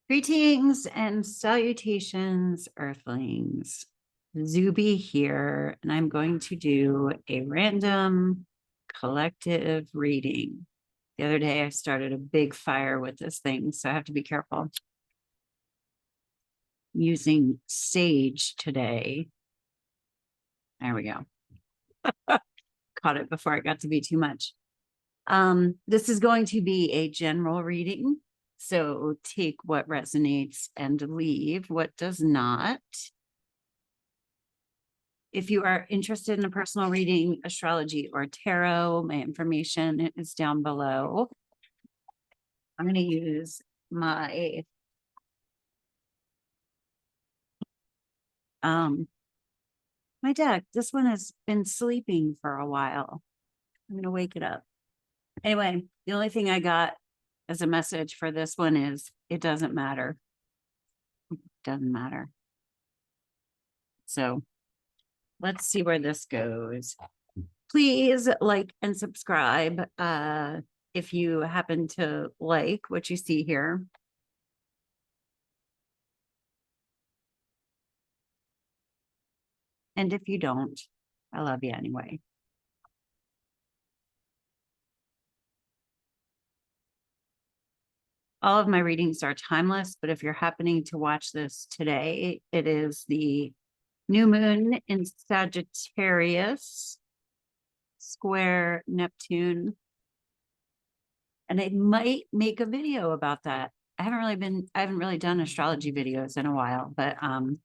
Greetings and salutations, Earthlings. Zube here, and I'm going to do a random collective reading. The other day, I started a big fire with this thing, so I have to be careful. I'm using sage today. There we go. Caught it before it got to be too much. This is going to be a general reading. So take what resonates and leave what does not. If you are interested in a personal reading, astrology, or tarot, my information is down below. I'm going to use my my deck. This one has been sleeping for a while. I'm going to wake it up. Anyway, the only thing I got as a message for this one is it doesn't matter. It doesn't matter. So let's see where this goes. Please like and subscribe if you happen to like what you see here. And if you don't, I love you anyway. All of my readings are timeless, but if you're happening to watch this today, it is the new moon in Sagittarius, square Neptune. And I might make a video about that. I haven't really done astrology videos in a while, but the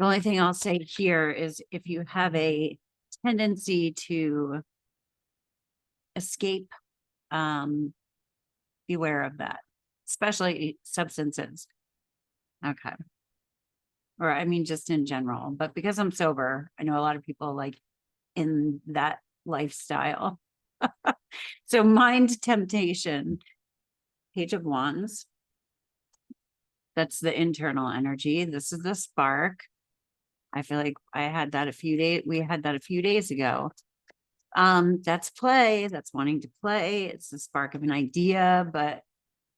only thing I'll say here is if you have a tendency to escape, beware of that, especially substances. Okay. Or I mean, just in general, but because I'm sober, I know a lot of people like in that lifestyle. So mind temptation, Page of Wands. That's the internal energy. This is the spark. I feel like I had that we had that a few days ago. That's play, that's wanting to play. It's the spark of an idea, but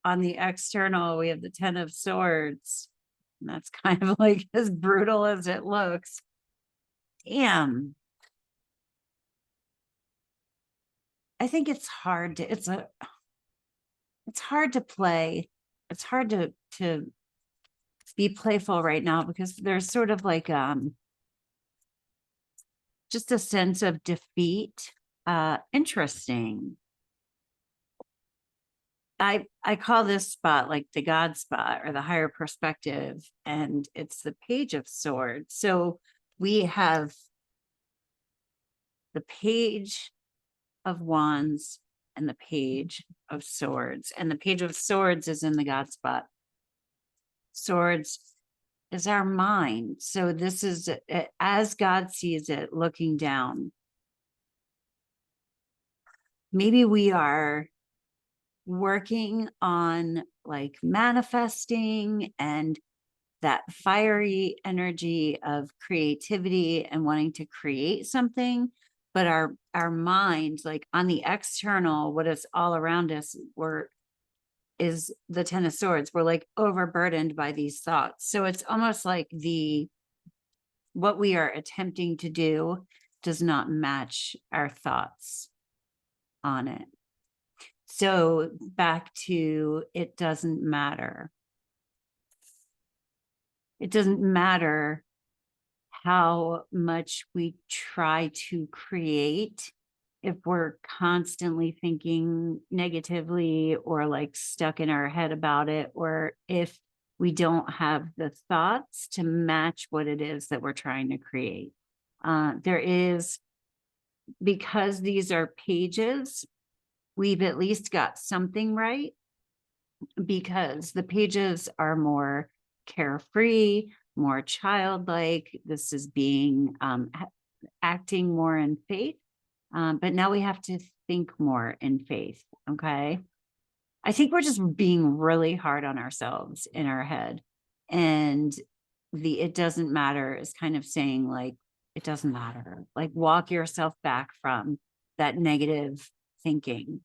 on the external, we have the 10 of Swords. And that's kind of like as brutal as it looks. Damn. I think it's hard to, it's hard to play. It's hard to be playful right now because there's sort of like just a sense of defeat. Interesting. I call this spot like the God spot or the higher perspective, and it's the Page of Swords. So we have the Page of Wands and the Page of Swords, and the Page of Swords is in the God spot. Swords is our mind. So this is as God sees it, looking down. Maybe we are working on like manifesting and that fiery energy of creativity and wanting to create something, but our mind, like on the external, what is all around us, is the 10 of Swords. We're like overburdened by these thoughts. So it's almost like what we are attempting to do does not match our thoughts on it. So back to it doesn't matter. It doesn't matter how much we try to create if we're constantly thinking negatively or like stuck in our head about it, or if we don't have the thoughts to match what it is that we're trying to create. There is, because these are pages, we've at least got something right, because the pages are more carefree, more childlike. This is being acting more in faith. But now we have to think more in faith. Okay. I think we're just being really hard on ourselves in our head. And it doesn't matter is kind of saying like, it doesn't matter. Like walk yourself back from that negative thinking.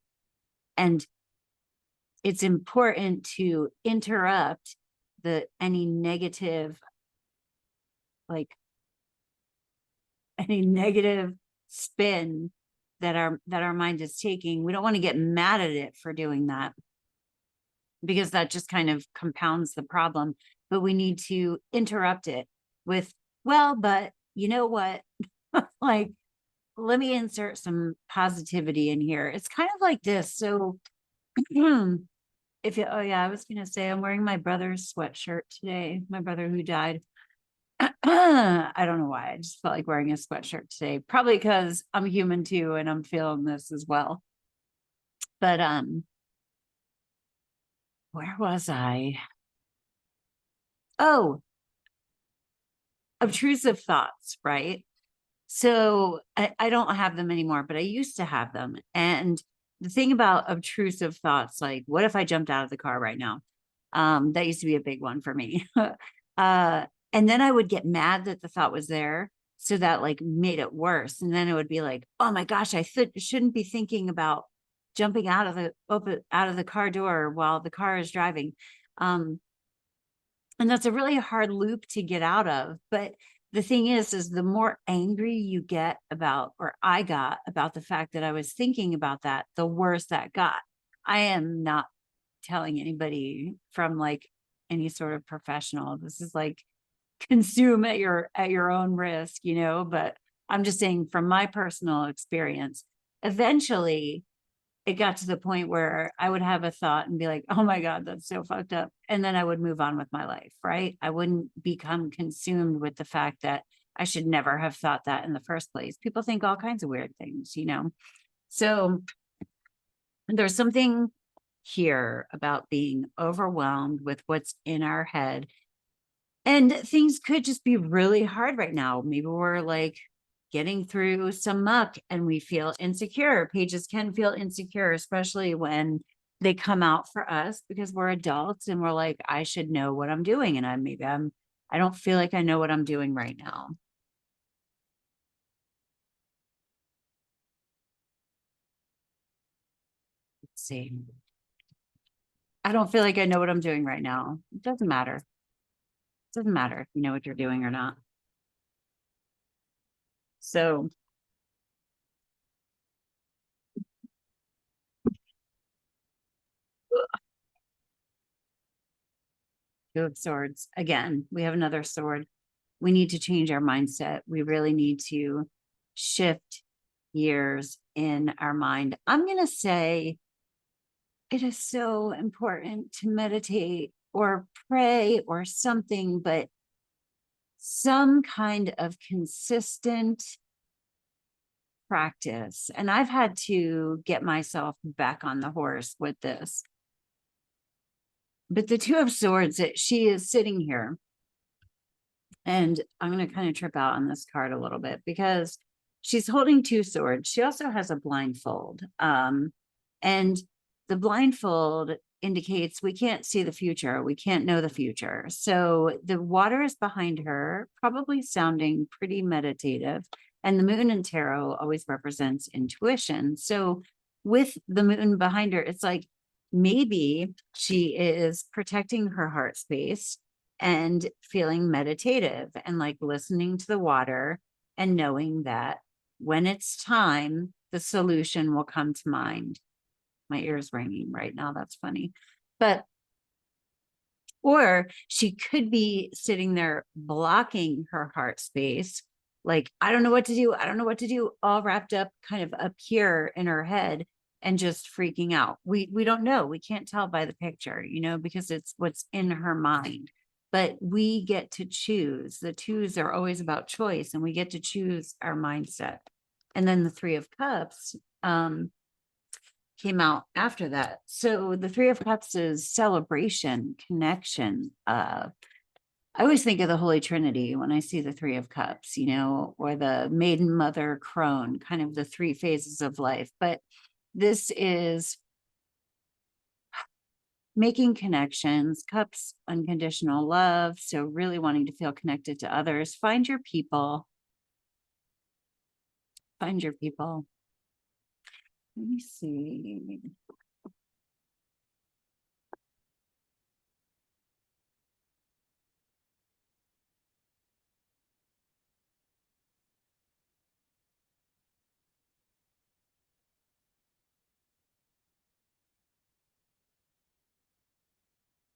And it's important to interrupt any negative, like any negative spin that our mind is taking. We don't want to get mad at it for doing that, because that just kind of compounds the problem. But we need to interrupt it with, well, but you know what? Like, let me insert some positivity in here. It's kind of like this. So if you, oh yeah, I was going to say, I'm wearing my brother's sweatshirt today, my brother who died. I don't know why. I just felt like wearing a sweatshirt today, probably because I'm human too, and I'm feeling this as well. But where was I? Oh, obtrusive thoughts, right? So I don't have them anymore, but I used to have them. And the thing about obtrusive thoughts, like, what if I jumped out of the car right now? That used to be a big one for me. And then I would get mad that the thought was there. So that like made it worse. And then it would be like, oh my gosh, I shouldn't be thinking about jumping out of the car door while the car is driving. Um, and that's a really hard loop to get out of. But the thing is the more angry you get about, or I got about the fact that I was thinking about that, the worse that got. I am not telling anybody from like any sort of professional. This is like, consume at your own risk, but I'm just saying from my personal experience, eventually it got to the point where I would have a thought and be like, oh my God, that's so fucked up. And then I would move on with my life, right? I wouldn't become consumed with the fact that I should never have thought that in the first place. People think all kinds of weird things, So there's something here about being overwhelmed with what's in our head. And things could just be really hard right now. Maybe we're like getting through some muck and we feel insecure. Pages can feel insecure, especially when they come out for us because we're adults and we're like, I should know what I'm doing. And I don't feel like I know what I'm doing right now. Let's see. I don't feel like I know what I'm doing right now. It doesn't matter. It doesn't matter if you know what you're doing or not. So Two of Swords. Again, we have another sword. We need to change our mindset. We really need to shift gears in our mind. I'm going to say it is so important to meditate or pray or something, but some kind of consistent practice. And I've had to get myself back on the horse with this. But the Two of Swords, she is sitting here. And I'm going to kind of trip out on this card a little bit because she's holding two swords. She also has a blindfold. And the blindfold indicates we can't see the future. We can't know the future. So the water is behind her, probably sounding pretty meditative. And the moon in tarot always represents intuition. So with the moon behind her, it's like maybe she is protecting her heart space and feeling meditative and like listening to the water and knowing that when it's time, the solution will come to mind. My ear's ringing right now. That's funny. But, or she could be sitting there blocking her heart space. Like, I don't know what to do. I don't know what to do. All wrapped up kind of up here in her head and just freaking out. We don't know. We can't tell by the picture, because it's what's in her mind. But we get to choose. The twos are always about choice, and we get to choose our mindset. And then the Three of Cups came out after that. So the Three of Cups is celebration, connection. I always think of the Holy Trinity when I see the Three of Cups, or the Maiden, Mother, Crone, kind of the three phases of life. But this is making connections, cups, unconditional love. So really wanting to feel connected to others. Find your people. Find your people. Let me see.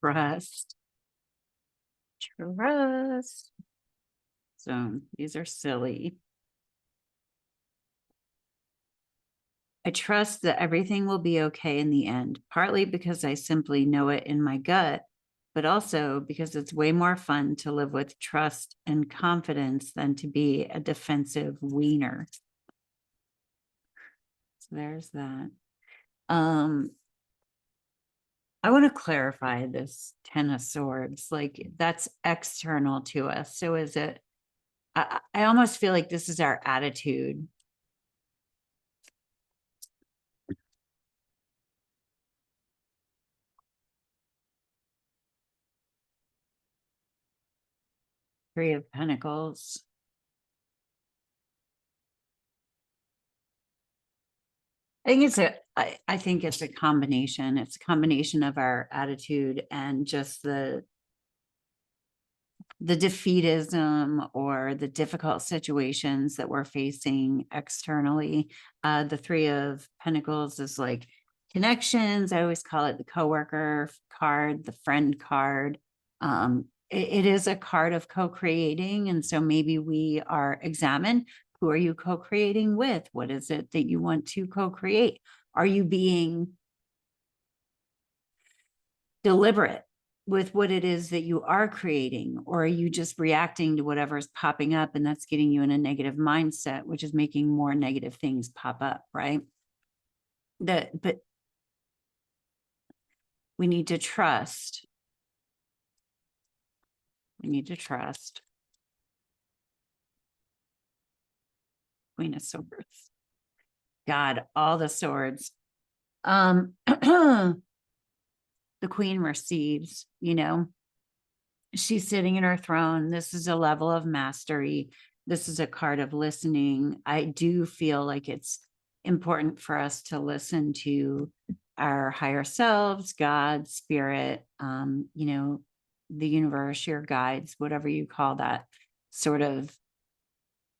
Trust. Trust. So these are silly. I trust that everything will be okay in the end, partly because I simply know it in my gut, but also because it's way more fun to live with trust and confidence than to be a defensive wiener. So there's that. I want to clarify this 10 of swords, like that's external to us. So is it, I almost feel like this is our attitude. Three of Pentacles. I think it's a combination. It's a combination of our attitude and just the defeatism or the difficult situations that we're facing externally. The Three of Pentacles is like connections. I always call it the coworker card, the friend card. It is a card of co-creating. And so maybe we are examine, who are you co-creating with? What is it that you want to co-create? Are you being deliberate with what it is that you are creating, or are you just reacting to whatever's popping up and that's getting you in a negative mindset, which is making more negative things pop up, right? But we need to trust. We need to trust. Queen of Swords. God, all the swords. The Queen receives, she's sitting in her throne. This is a level of mastery. This is a card of listening. I do feel like it's important for us to listen to our higher selves, God, spirit, the universe, your guides, whatever you call that, sort of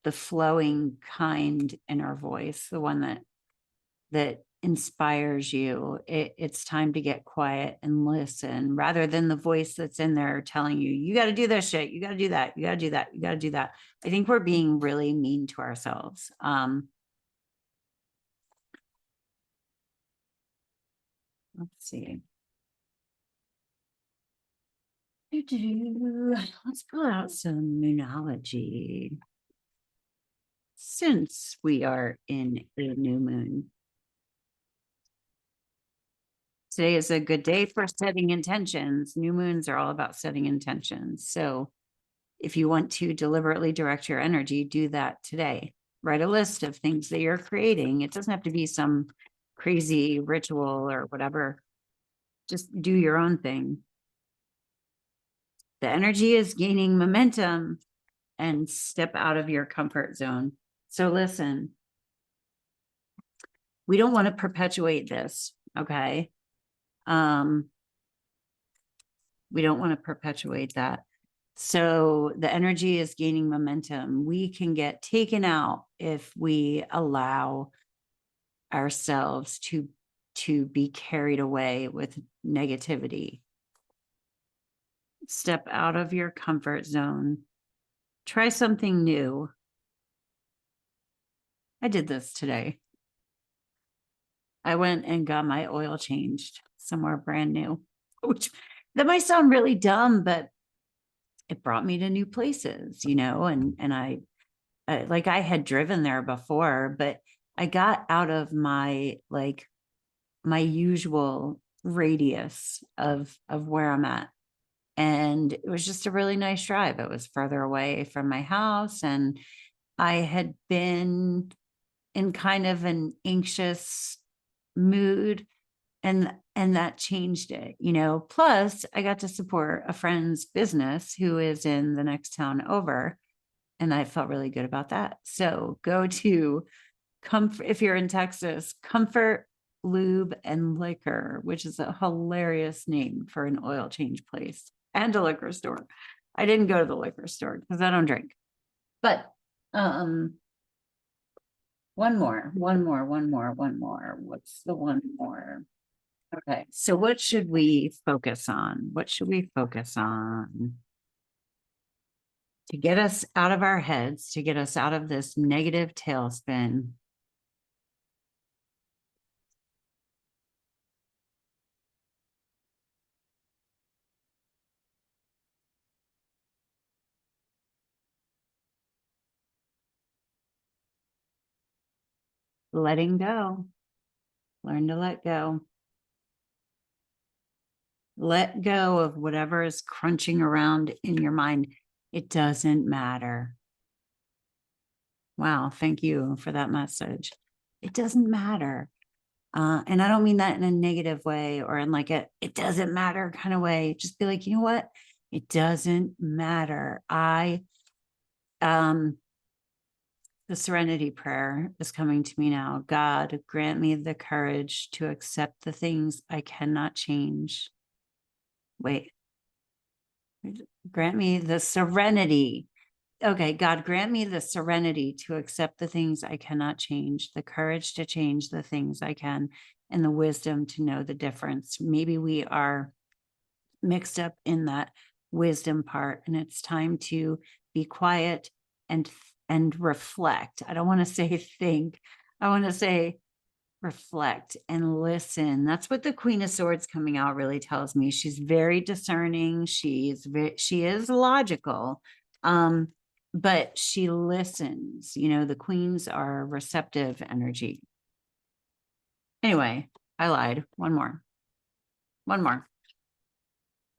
the flowing, kind inner voice, the one that inspires you. It's time to get quiet and listen, rather than the voice that's in there telling you, you got to do this shit, you got to do that, you got to do that, you got to do that. I think we're being really mean to ourselves. Let's see. Let's pull out some moonology. Since we are in a new moon, today is a good day for setting intentions. New moons are all about setting intentions. So if you want to deliberately direct your energy, do that today. Write a list of things that you're creating. It doesn't have to be some crazy ritual or whatever. Just do your own thing. The energy is gaining momentum, and step out of your comfort zone. So listen, we don't want to perpetuate this, okay? We don't want to perpetuate that. So the energy is gaining momentum. We can get taken out if we allow ourselves to be carried away with negativity. Step out of your comfort zone. Try something new. I did this today. I went and got my oil changed somewhere brand new, which that might sound really dumb, but it brought me to new places, and I like I had driven there before, but I got out of my usual radius of where I'm at. And it was just a really nice drive. It was further away from my house, and I had been in kind of an anxious mood, and that changed it. Plus I got to support a friend's business who is in the next town over, and I felt really good about that. So go to Comfort, if you're in Texas, Comfort Lube and Liquor, which is a hilarious name for an oil change place and a liquor store. I didn't go to the liquor store because I don't drink. But one more. What's the one more? Okay, so what should we focus on? What should we focus on to get us out of our heads, to get us out of this negative tailspin? Letting go. Learn to let go. Let go of whatever is crunching around in your mind. It doesn't matter. Wow, thank you for that message. It doesn't matter. And I don't mean that in a negative way or in like it doesn't matter kind of way. Just be like, you know what? It doesn't matter. The serenity prayer is coming to me now. God, grant me the courage to accept the things I cannot change. Wait, grant me the serenity. Okay, God, grant me the serenity to accept the things I cannot change, the courage to change the things I can, and the wisdom to know the difference. Maybe we are mixed up in that wisdom part, and it's time to be quiet and reflect. I don't want to say think. I want to say reflect and listen. That's what the Queen of Swords coming out really tells me. She's very discerning. She is logical. But she listens. You know, the queens are receptive energy. Anyway, I lied. One more.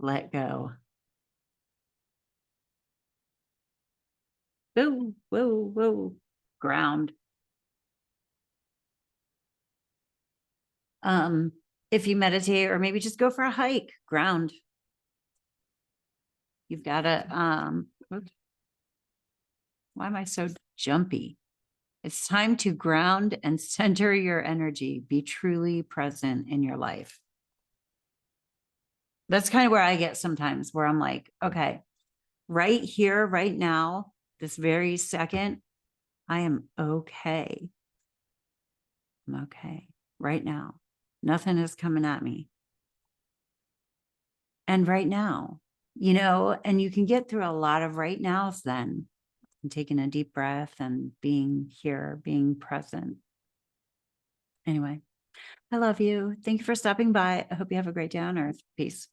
Let go. Whoa, whoa, whoa. Ground. If you meditate or maybe just go for a hike, ground. You've got to, why am I so jumpy? It's time to ground and center your energy. Be truly present in your life. That's kind of where I get sometimes where I'm like, okay, right here, right now, this very second, I am okay. I'm okay right now. Nothing is coming at me. And right now, you know, and you can get through a lot of right nows then, and taking a deep breath and being here, being present. Anyway, I love you. Thank you for stopping by. I hope you have a great day on earth. Peace.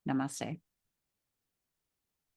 Namaste.